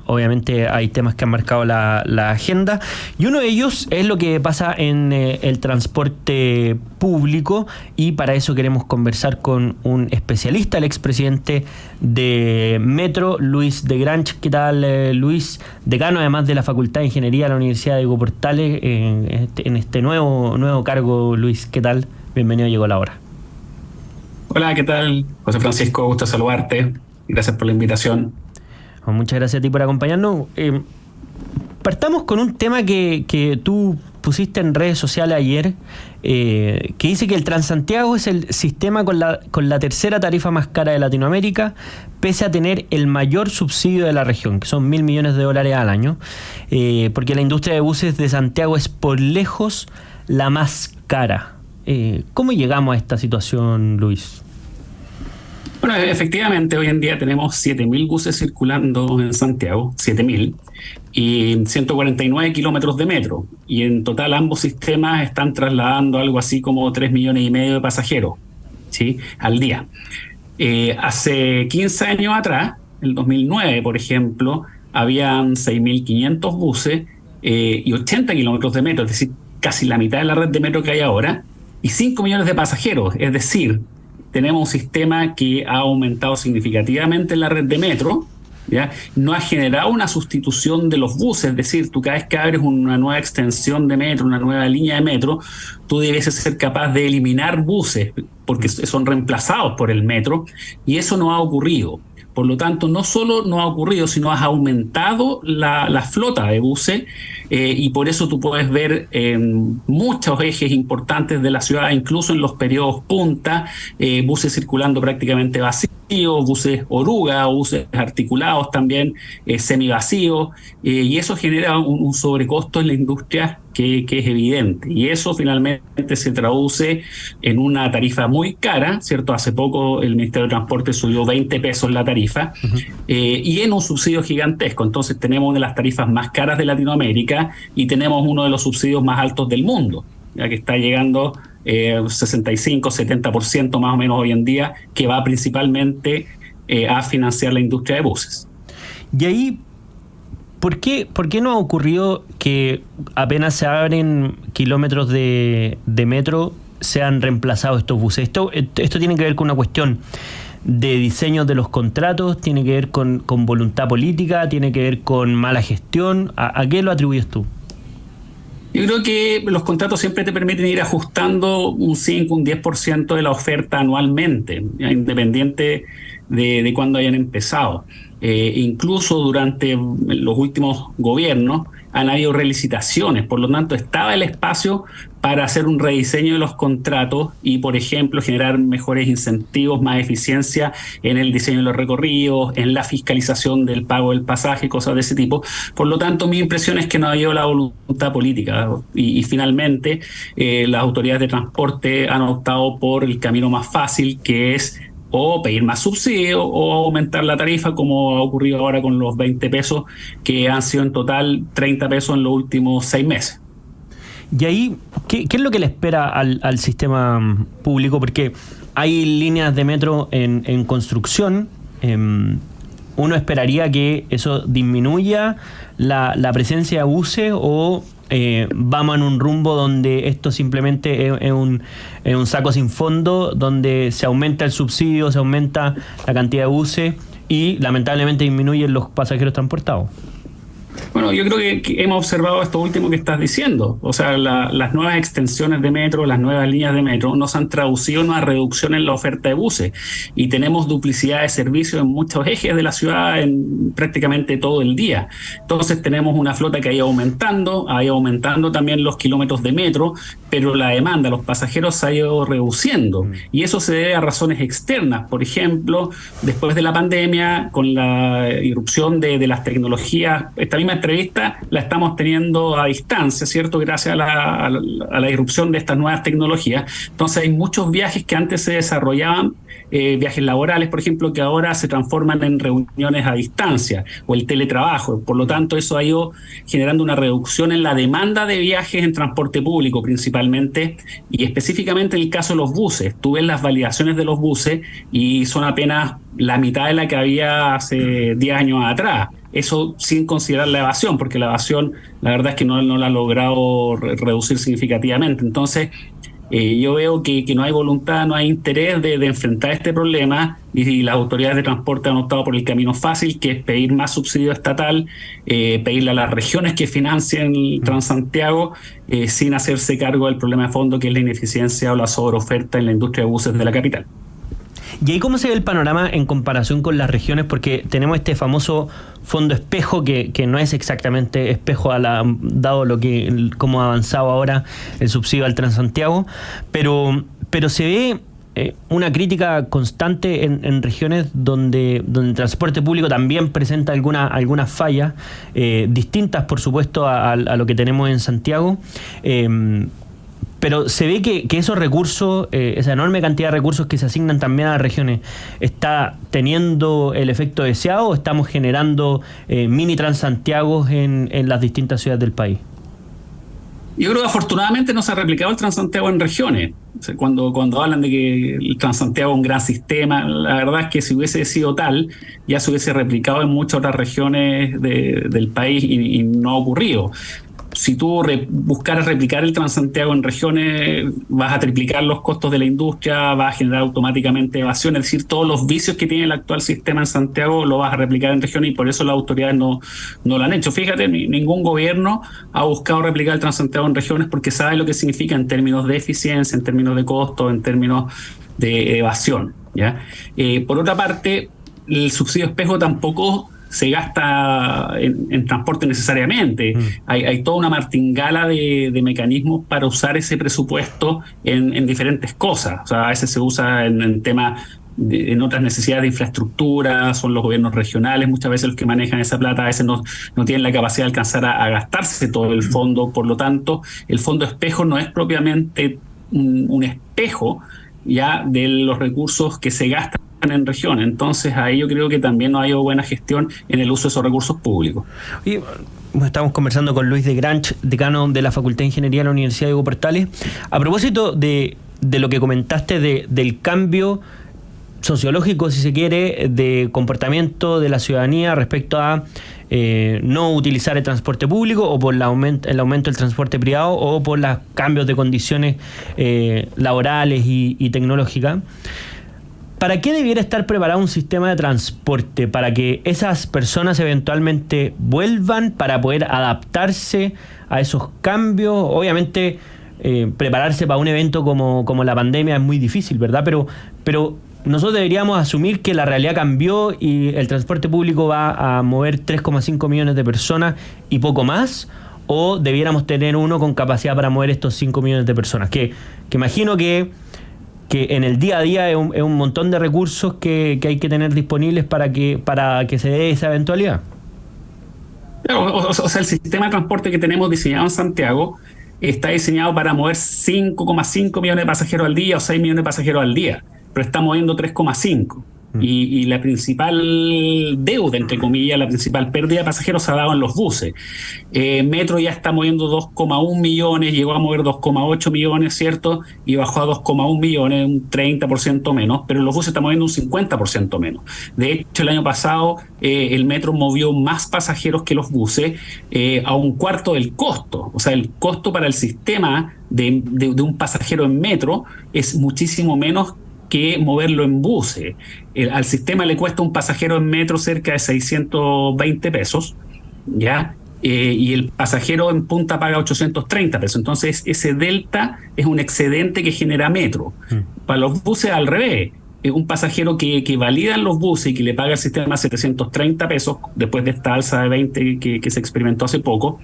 Obviamente hay temas que han marcado la agenda y uno de ellos es lo que pasa en el transporte público, y para eso queremos conversar con un especialista, el expresidente de Metro, Luis de Granch. ¿Qué tal, Luis? Decano además de la Facultad de Ingeniería de la Universidad de Diego Portales, en este nuevo cargo. Luis, ¿qué tal? Bienvenido a Llegó la Hora. Hola, ¿qué tal? José Francisco, gusto saludarte. Gracias por la invitación. Muchas gracias a ti por acompañarnos. Partamos con un tema que tú pusiste en redes sociales ayer, que dice que el Transantiago es el sistema con la tercera tarifa más cara de Latinoamérica, pese a tener el mayor subsidio de la región, que son $1.000 millones al año, porque la industria de buses de Santiago es por lejos la más cara. ¿Cómo llegamos a esta situación, Luis? Bueno, efectivamente, hoy en día tenemos 7.000 buses circulando en Santiago, 7.000, y 149 kilómetros de metro. Y en total ambos sistemas están trasladando algo así como 3,5 millones de pasajeros, ¿sí?, al día. Hace 15 años atrás, en 2009, por ejemplo, habían 6.500 buses y 80 kilómetros de metro, es decir, casi la mitad de la red de metro que hay ahora, y 5 millones de pasajeros, es decir, tenemos un sistema que ha aumentado significativamente en la red de metro, ¿ya? No ha generado una sustitución de los buses, es decir, tú cada vez que abres una nueva extensión de metro, una nueva línea de metro, tú debes ser capaz de eliminar buses porque son reemplazados por el metro, y eso no ha ocurrido. Por lo tanto, no solo no ha ocurrido, sino has aumentado la flota de buses, y por eso tú puedes ver en muchos ejes importantes de la ciudad, incluso en los periodos punta, buses circulando prácticamente vacíos, buses oruga, buses articulados también, semivacíos, y eso genera un sobrecosto en la industria que es evidente, y eso finalmente se traduce en una tarifa muy cara, ¿cierto? Hace poco el Ministerio de Transporte subió 20 pesos la tarifa, y en un subsidio gigantesco. Entonces tenemos una de las tarifas más caras de Latinoamérica y tenemos uno de los subsidios más altos del mundo, ya que está llegando 65-70% más o menos hoy en día, que va principalmente a financiar la industria de buses. Y ahí, ¿por qué no ha ocurrido que apenas se abren kilómetros de metro sean reemplazados estos buses? Esto tiene que ver con una cuestión de diseño de los contratos, tiene que ver con voluntad política, tiene que ver con mala gestión. ¿A qué lo atribuyes tú? Yo creo que los contratos siempre te permiten ir ajustando un 5, un 10% de la oferta anualmente, independiente de cuándo hayan empezado. Incluso durante los últimos gobiernos han habido relicitaciones, por lo tanto estaba el espacio para hacer un rediseño de los contratos y, por ejemplo, generar mejores incentivos, más eficiencia en el diseño de los recorridos, en la fiscalización del pago del pasaje, cosas de ese tipo. Por lo tanto, mi impresión es que no ha habido la voluntad política y finalmente las autoridades de transporte han optado por el camino más fácil, que es o pedir más subsidio o aumentar la tarifa, como ha ocurrido ahora con los 20 pesos, que han sido en total 30 pesos en los últimos 6 meses. Y ahí, ¿qué es lo que le espera al sistema público? Porque hay líneas de metro en construcción. Uno esperaría que eso disminuya la presencia de buses, o vamos en un rumbo donde esto simplemente es un saco sin fondo, donde se aumenta el subsidio, se aumenta la cantidad de buses y lamentablemente disminuyen los pasajeros transportados. Bueno, yo creo que hemos observado esto último que estás diciendo. O sea, las nuevas extensiones de metro, las nuevas líneas de metro nos han traducido en una reducción en la oferta de buses, y tenemos duplicidad de servicios en muchos ejes de la ciudad en prácticamente todo el día. Entonces tenemos una flota que ha ido aumentando también los kilómetros de metro, pero la demanda, los pasajeros, se ha ido reduciendo, y eso se debe a razones externas. Por ejemplo, después de la pandemia, con la irrupción de las tecnologías, esta misma entrevista la estamos teniendo a distancia, ¿cierto? Gracias a la irrupción de estas nuevas tecnologías. Entonces hay muchos viajes que antes se desarrollaban viajes laborales, por ejemplo, que ahora se transforman en reuniones a distancia o el teletrabajo. Por lo tanto, eso ha ido generando una reducción en la demanda de viajes en transporte público principalmente, y específicamente en el caso de los buses. Tú ves las validaciones de los buses y son apenas la mitad de la que había hace 10 años atrás. Eso sin considerar la evasión, porque la evasión, la verdad es que no la ha logrado reducir significativamente. Entonces, yo veo que no hay voluntad, no hay interés de enfrentar este problema, y las autoridades de transporte han optado por el camino fácil, que es pedir más subsidio estatal, pedirle a las regiones que financien el Transantiago, sin hacerse cargo del problema de fondo, que es la ineficiencia o la sobreoferta en la industria de buses de la capital. ¿Y ahí cómo se ve el panorama en comparación con las regiones? Porque tenemos este famoso fondo espejo que no es exactamente espejo dado cómo ha avanzado ahora el subsidio al Transantiago, pero se ve una crítica constante en regiones donde el transporte público también presenta algunas fallas, distintas por supuesto a lo que tenemos en Santiago. Pero se ve que esos recursos, esa enorme cantidad de recursos que se asignan también a las regiones, ¿está teniendo el efecto deseado o estamos generando mini Transantiagos en las distintas ciudades del país? Yo creo que afortunadamente no se ha replicado el Transantiago en regiones. O sea, cuando hablan de que el Transantiago es un gran sistema, la verdad es que si hubiese sido tal, ya se hubiese replicado en muchas otras regiones del país, y no ha ocurrido. Si tú buscaras replicar el Transantiago en regiones, vas a triplicar los costos de la industria, vas a generar automáticamente evasión, es decir, todos los vicios que tiene el actual sistema en Santiago lo vas a replicar en regiones, y por eso las autoridades no lo han hecho. Fíjate, ningún gobierno ha buscado replicar el Transantiago en regiones, porque sabe lo que significa en términos de eficiencia, en términos de costo, en términos de evasión, ¿ya? Por otra parte, el subsidio espejo tampoco se gasta en transporte necesariamente. Hay toda una martingala de mecanismos para usar ese presupuesto en diferentes cosas. O sea, a veces se usa en temas, en otras necesidades de infraestructura, son los gobiernos regionales muchas veces los que manejan esa plata, a veces no tienen la capacidad de alcanzar a gastarse todo el fondo. Por lo tanto, el fondo espejo no es propiamente un espejo ya de los recursos que se gastan en regiones. Entonces ahí yo creo que también no ha habido buena gestión en el uso de esos recursos públicos. Y estamos conversando con Luis de Granch, decano de la Facultad de Ingeniería de la Universidad de Diego Portales. A propósito de lo que comentaste del cambio sociológico, si se quiere, de comportamiento de la ciudadanía respecto a no utilizar el transporte público, o por el aumento del transporte privado, o por los cambios de condiciones laborales y tecnológicas. ¿Para qué debiera estar preparado un sistema de transporte? ¿Para que esas personas eventualmente vuelvan, para poder adaptarse a esos cambios? Obviamente, prepararse para un evento como la pandemia es muy difícil, ¿verdad? Pero nosotros deberíamos asumir que la realidad cambió y el transporte público va a mover 3,5 millones de personas y poco más, o debiéramos tener uno con capacidad para mover estos 5 millones de personas, que imagino que en el día a día es un montón de recursos que hay que tener disponibles para que se dé esa eventualidad. O sea, el sistema de transporte que tenemos diseñado en Santiago está diseñado para mover 5,5 millones de pasajeros al día o 6 millones de pasajeros al día, pero está moviendo 3,5. Y la principal deuda, entre comillas, la principal pérdida de pasajeros se ha dado en los buses. Metro ya está moviendo 2,1 millones, llegó a mover 2,8 millones, ¿cierto? Y bajó a 2,1 millones, un 30% menos, pero los buses están moviendo un 50% menos. De hecho, el año pasado el Metro movió más pasajeros que los buses, a un cuarto del costo. O sea, el costo para el sistema de un pasajero en Metro es muchísimo menos que moverlo en buses. Al sistema le cuesta un pasajero en Metro cerca de 620 pesos, ¿ya? Y el pasajero en Punta paga 830 pesos. Entonces, ese delta es un excedente que genera Metro. Para los buses, al revés. Un pasajero que validan los buses y que le paga al sistema 730 pesos, después de esta alza de 20 que se experimentó hace poco,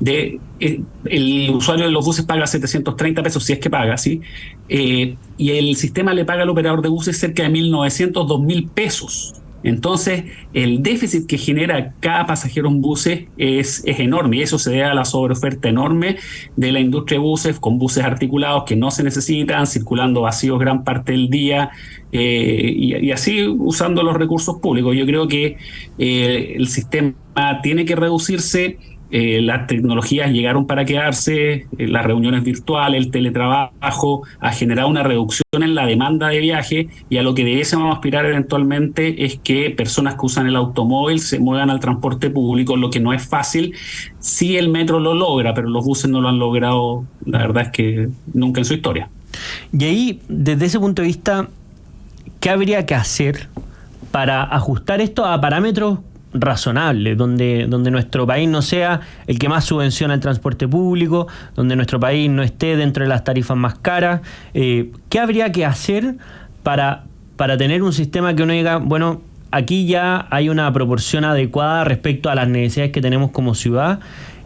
el usuario de los buses paga 730 pesos, si es que paga, ¿sí? Y el sistema le paga al operador de buses cerca de 1.900, 2.000 pesos, Entonces, el déficit que genera cada pasajero en buses es enorme, y eso se debe a la sobreoferta enorme de la industria de buses, con buses articulados que no se necesitan, circulando vacíos gran parte del día, y así usando los recursos públicos. Yo creo que el sistema tiene que reducirse. Las tecnologías llegaron para quedarse, las reuniones virtuales, el teletrabajo, ha generado una reducción en la demanda de viaje, y a lo que debiésemos aspirar eventualmente es que personas que usan el automóvil se muevan al transporte público, lo que no es fácil. Sí, el metro lo logra, pero los buses no lo han logrado, la verdad es que nunca en su historia. Y ahí, desde ese punto de vista, ¿qué habría que hacer para ajustar esto a parámetros razonable, donde nuestro país no sea el que más subvenciona el transporte público, donde nuestro país no esté dentro de las tarifas más caras? ¿Qué habría que hacer para tener un sistema que uno diga, bueno, aquí ya hay una proporción adecuada respecto a las necesidades que tenemos como ciudad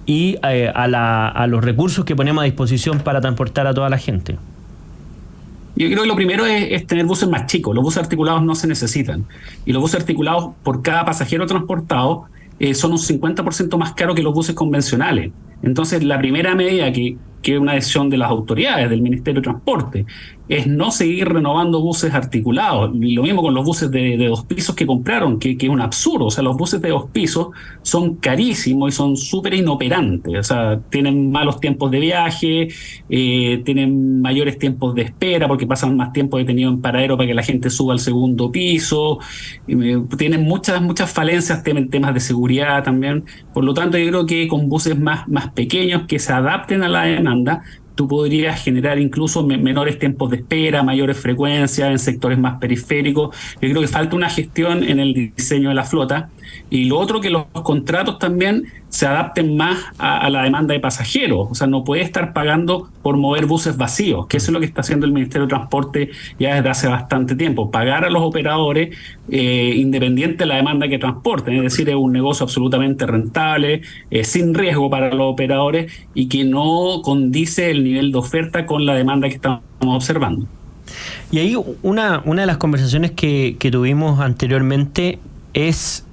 y a los recursos que ponemos a disposición para transportar a toda la gente? Yo creo que lo primero es tener buses más chicos. Los buses articulados no se necesitan. Y los buses articulados, por cada pasajero transportado, son un 50% más caros que los buses convencionales. Entonces, la primera medida que es una decisión de las autoridades, del Ministerio de Transporte, es no seguir renovando buses articulados. Y lo mismo con los buses de 2 pisos que compraron, que es un absurdo. O sea, los buses de 2 pisos son carísimos y son súper inoperantes. O sea, tienen malos tiempos de viaje, tienen mayores tiempos de espera porque pasan más tiempo detenido en paradero para que la gente suba al segundo piso. Tienen muchas falencias, tienen temas de seguridad también. Por lo tanto, yo creo que con buses más pequeños que se adapten a la demanda, tú podrías generar incluso menores tiempos de espera, mayores frecuencias en sectores más periféricos. Yo creo que falta una gestión en el diseño de la flota. Y lo otro, que los contratos también se adapten más a la demanda de pasajeros. O sea, no puede estar pagando por mover buses vacíos, que eso es lo que está haciendo el Ministerio de Transporte ya desde hace bastante tiempo. Pagar a los operadores independiente de la demanda que transporten. Es decir, es un negocio absolutamente rentable, sin riesgo para los operadores y que no condice el nivel de oferta con la demanda que estamos observando. Y ahí una de las conversaciones que tuvimos anteriormente es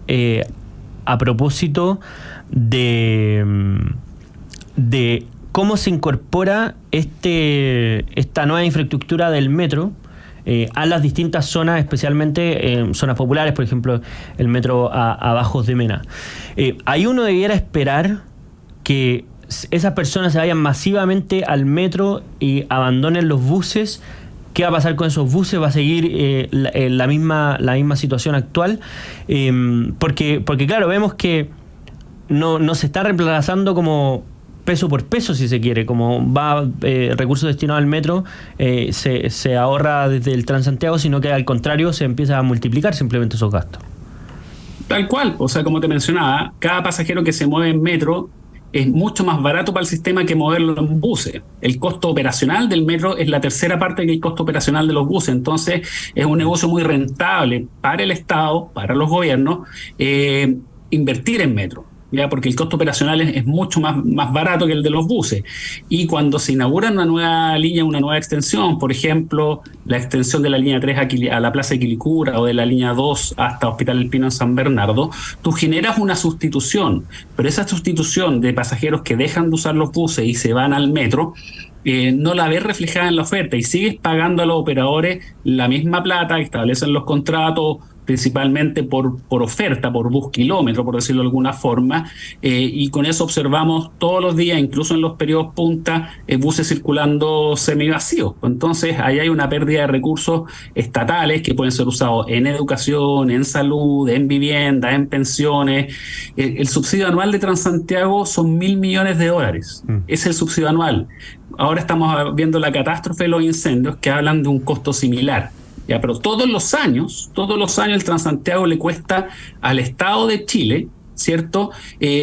a propósito de cómo se incorpora esta nueva infraestructura del metro a las distintas zonas, especialmente zonas populares, por ejemplo, el metro a Bajos de Mena. Ahí uno debiera esperar que esas personas se vayan masivamente al metro y abandonen los buses. ¿Qué va a pasar con esos buses? ¿Va a seguir la misma situación actual? Porque claro, vemos que no se está reemplazando como peso por peso, si se quiere, como va recursos destinados al metro, se ahorra desde el Transantiago, sino que al contrario se empieza a multiplicar simplemente esos gastos. Tal cual, o sea, como te mencionaba, cada pasajero que se mueve en metro es mucho más barato para el sistema que moverlo en buses. El costo operacional del metro es la tercera parte del costo operacional de los buses. Entonces, es un negocio muy rentable para el Estado, para los gobiernos, invertir en metro, ¿ya? Porque el costo operacional es mucho más barato que el de los buses. Y cuando se inaugura una nueva línea, una nueva extensión, por ejemplo, la extensión de la línea 3 a la Plaza de Quilicura o de la línea 2 hasta Hospital El Pino en San Bernardo, tú generas una sustitución, pero esa sustitución de pasajeros que dejan de usar los buses y se van al metro, no la ves reflejada en la oferta y sigues pagando a los operadores la misma plata que establecen los contratos, principalmente por oferta, por bus kilómetro, por decirlo de alguna forma, y con eso observamos todos los días, incluso en los periodos punta, buses circulando semivacíos. Entonces, ahí hay una pérdida de recursos estatales que pueden ser usados en educación, en salud, en vivienda, en pensiones. El subsidio anual de Transantiago son $1.000 millones. Es el subsidio anual. Ahora estamos viendo la catástrofe de los incendios, que hablan de un costo similar. Ya, pero todos los años el Transantiago le cuesta al Estado de Chile, ¿cierto?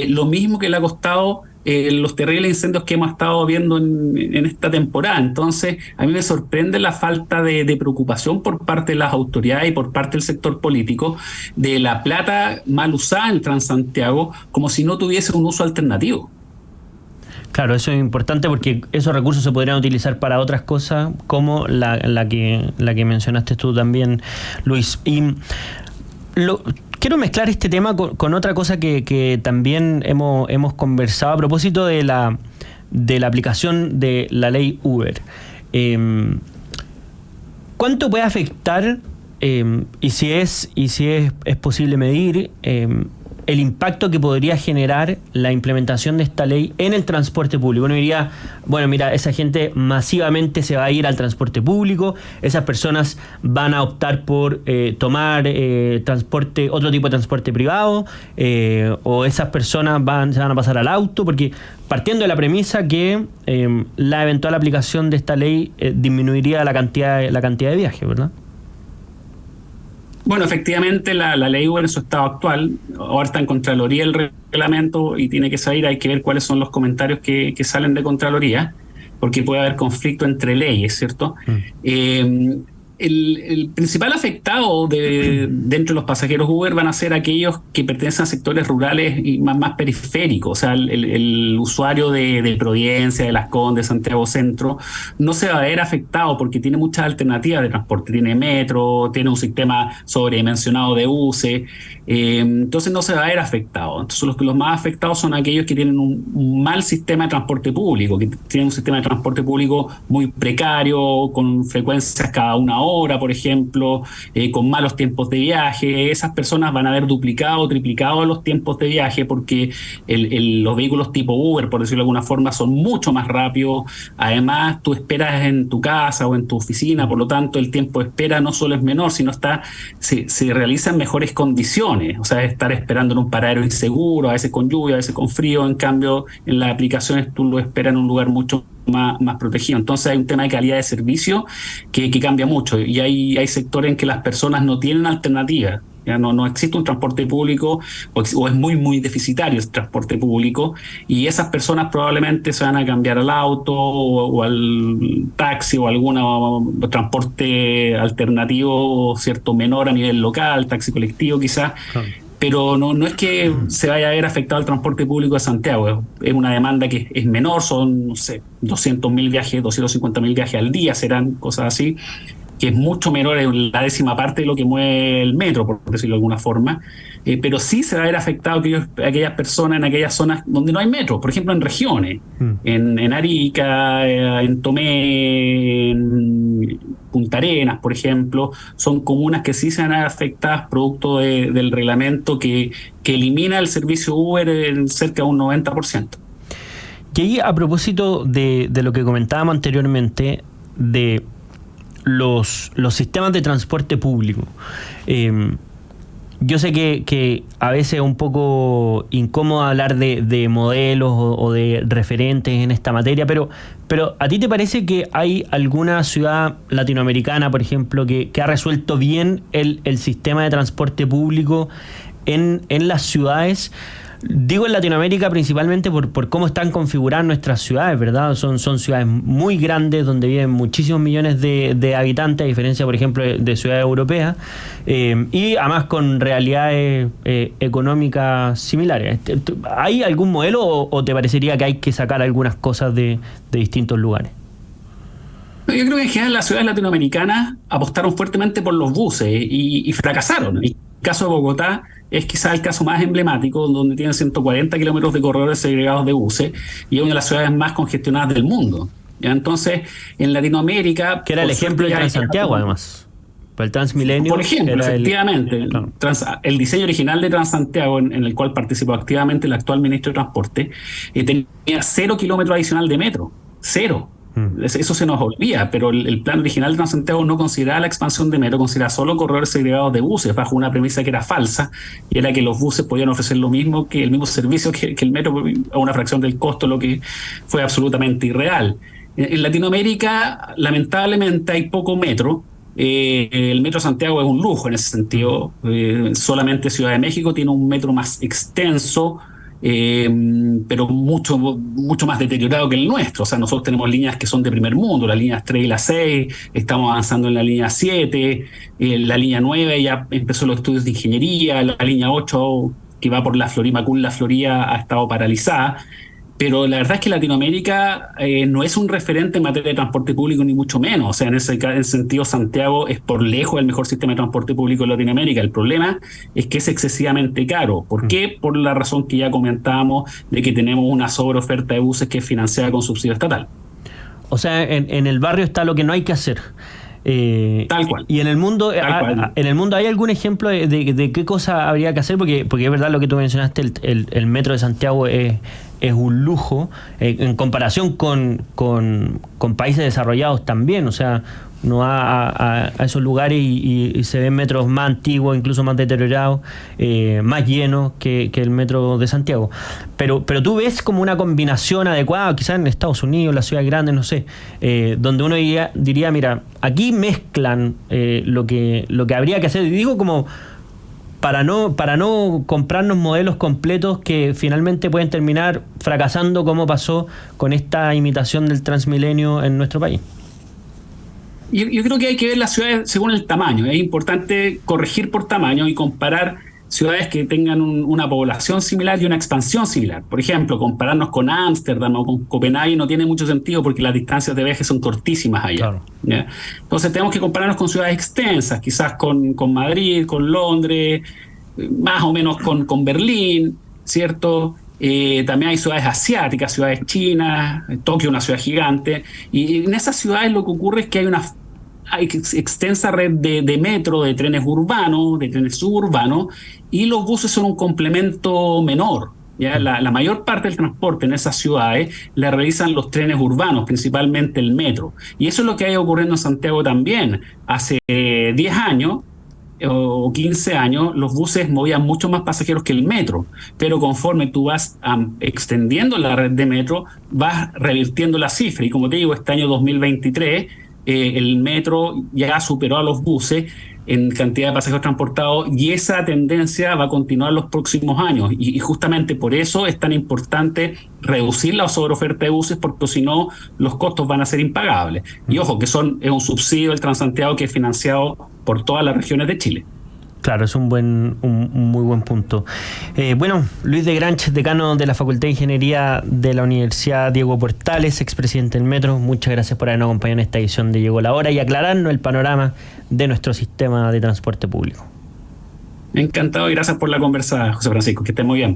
Lo mismo que le ha costado los terribles incendios que hemos estado viendo en esta temporada. Entonces, a mí me sorprende la falta de preocupación por parte de las autoridades y por parte del sector político de la plata mal usada en Transantiago, como si no tuviese un uso alternativo. Claro, eso es importante porque esos recursos se podrían utilizar para otras cosas, como la que mencionaste tú también, Luis. Y quiero mezclar este tema con otra cosa que también hemos conversado a propósito de la aplicación de la ley Uber. ¿Cuánto puede afectar, y si es posible medir, el impacto que podría generar la implementación de esta ley en el transporte público? Uno diría, bueno, mira, esa gente masivamente se va a ir al transporte público, esas personas van a optar por tomar otro tipo de transporte privado, o esas personas se van a pasar al auto, porque partiendo de la premisa que la eventual aplicación de esta ley disminuiría la cantidad de viajes, ¿verdad? Bueno, efectivamente la ley Uber en su estado actual, ahora está en Contraloría el reglamento y tiene que salir, hay que ver cuáles son los comentarios que salen de Contraloría, porque puede haber conflicto entre leyes, ¿cierto? El principal afectado dentro de los pasajeros Uber van a ser aquellos que pertenecen a sectores rurales y más periféricos. O sea, el usuario de Providencia, de Las Condes, Santiago Centro, no se va a ver afectado porque tiene muchas alternativas de transporte. Tiene metro, tiene un sistema sobredimensionado de buses, entonces no se va a ver afectado. Entonces los más afectados son aquellos que tienen un mal sistema de transporte público, que tienen un sistema de transporte público muy precario, con frecuencias cada una hora, por ejemplo, con malos tiempos de viaje. Esas personas van a haber duplicado o triplicado los tiempos de viaje porque los vehículos tipo Uber, por decirlo de alguna forma, son mucho más rápidos. Además, tú esperas en tu casa o en tu oficina, por lo tanto, el tiempo de espera no solo es menor, sino se realiza en mejores condiciones. O sea, estar esperando en un paradero inseguro, a veces con lluvia, a veces con frío. En cambio, en las aplicaciones tú lo esperas en un lugar mucho más protegido. Entonces hay un tema de calidad de servicio que cambia mucho, y hay sectores en que las personas no tienen alternativa. Ya no existe un transporte público, o es muy deficitario el transporte público, y esas personas probablemente se van a cambiar al auto o al taxi o algún transporte alternativo, cierto, menor a nivel local, taxi colectivo quizás. Pero no es que se vaya a ver afectado el transporte público de Santiago. Es una demanda que es menor, son, no sé, 200.000 viajes, 250.000 viajes al día, serán cosas así, que es mucho menor, en la 10ª parte de lo que mueve el metro, por decirlo de alguna forma. Pero sí se va a ver afectado aquellas personas en aquellas zonas donde no hay metro, por ejemplo en regiones, en Arica, en Tomé, en Punta Arenas, por ejemplo. Son comunas que sí se van a ver afectadas producto del reglamento que elimina el servicio Uber en cerca de un 90%. Y ahí, a propósito de lo que comentábamos anteriormente, de los sistemas de transporte público, yo sé que a veces es un poco incómodo hablar de modelos o de referentes en esta materia, pero ¿a ti te parece que hay alguna ciudad latinoamericana, por ejemplo, que ha resuelto bien el sistema de transporte público en las ciudades? Digo en Latinoamérica principalmente por cómo están configuradas nuestras ciudades, ¿verdad? Son ciudades muy grandes donde viven muchísimos millones de habitantes, a diferencia, por ejemplo, de ciudades europeas, y además con realidades económicas similares. ¿Hay algún modelo o te parecería que hay que sacar algunas cosas de distintos lugares? Yo creo que en general las ciudades latinoamericanas apostaron fuertemente por los buses y fracasaron. El caso de Bogotá es quizás el caso más emblemático, donde tienen 140 kilómetros de corredores segregados de buses y es una de las ciudades más congestionadas del mundo. ¿Ya? Entonces, en Latinoamérica... Que era el ejemplo de Transantiago, además. Para el Transmilenio. Por ejemplo, efectivamente. El diseño original de Transantiago, en el cual participó activamente el actual ministro de Transporte, tenía 0 kilómetros adicional de metro. 0. Eso se nos olvida, pero el plan original de Transantiago no consideraba la expansión de metro, consideraba solo corredores segregados de buses, bajo una premisa que era falsa, y era que los buses podían ofrecer lo mismo, que el mismo servicio que el metro a una fracción del costo, lo que fue absolutamente irreal. En Latinoamérica, lamentablemente, hay poco metro. El metro Santiago es un lujo en ese sentido. Solamente Ciudad de México tiene un metro más extenso, pero mucho más deteriorado que el nuestro. O sea, nosotros tenemos líneas que son de primer mundo, las líneas 3 y la 6, estamos avanzando en la línea 7, la línea 9 ya empezó los estudios de ingeniería, la línea 8 que va por la Florida, Macul, la Florida, ha estado paralizada. pero la verdad es que Latinoamérica no es un referente en materia de transporte público, ni mucho menos. O sea, en ese sentido, Santiago es por lejos el mejor sistema de transporte público de Latinoamérica. El problema es que es excesivamente caro. ¿Por qué? Por la razón que ya comentábamos de que tenemos una sobreoferta de buses que es financiada con subsidio estatal. O sea, en el barrio está lo que no hay que hacer. Tal cual. Y en el mundo, en el mundo, ¿hay algún ejemplo de qué cosa habría que hacer? Porque es verdad lo que tú mencionaste, el metro de Santiago es un lujo en comparación con países desarrollados también. O sea, uno va a esos lugares y se ven metros más antiguos, incluso más deteriorados, más llenos que el metro de Santiago. Pero tú ves como una combinación adecuada, quizás en Estados Unidos, las ciudades grandes, no sé, donde uno diría, mira, aquí mezclan lo que habría que hacer. Y digo como para no comprarnos modelos completos que finalmente pueden terminar fracasando, como pasó con esta imitación del Transmilenio en nuestro país. Yo creo que hay que ver las ciudades según el tamaño. Es importante corregir por tamaño y comparar ciudades que tengan una población similar y una expansión similar. Por ejemplo, compararnos con Ámsterdam o con Copenhague no tiene mucho sentido porque las distancias de viaje son cortísimas allá. Claro. ¿Ya? Entonces tenemos que compararnos con ciudades extensas, quizás con Madrid, con Londres, más o menos con Berlín, ¿cierto? También hay ciudades asiáticas, ciudades chinas, Tokio, una ciudad gigante, y en esas ciudades lo que ocurre es que hay extensa red de metro, de trenes urbanos, de trenes suburbanos, y los buses son un complemento menor. ¿Ya? La mayor parte del transporte en esas ciudades la realizan los trenes urbanos, principalmente el metro. Y eso es lo que ha ido ocurriendo en Santiago también. Hace 10 años o 15 años, los buses movían mucho más pasajeros que el metro, pero conforme tú vas extendiendo la red de metro, vas revirtiendo la cifra. Y como te digo, este año 2023, el metro ya superó a los buses en cantidad de pasajeros transportados, y esa tendencia va a continuar los próximos años. Y justamente por eso es tan importante reducir la sobreoferta de buses, porque si no, los costos van a ser impagables. Y ojo, que es un subsidio del Transantiago que es financiado por todas las regiones de Chile. Claro, es un muy buen punto. Bueno, Luis de Granch, decano de la Facultad de Ingeniería de la Universidad Diego Portales, expresidente del Metro, muchas gracias por habernos acompañado en esta edición de Llegó la Hora y aclararnos el panorama de nuestro sistema de transporte público. Encantado y gracias por la conversa, José Francisco, que esté muy bien.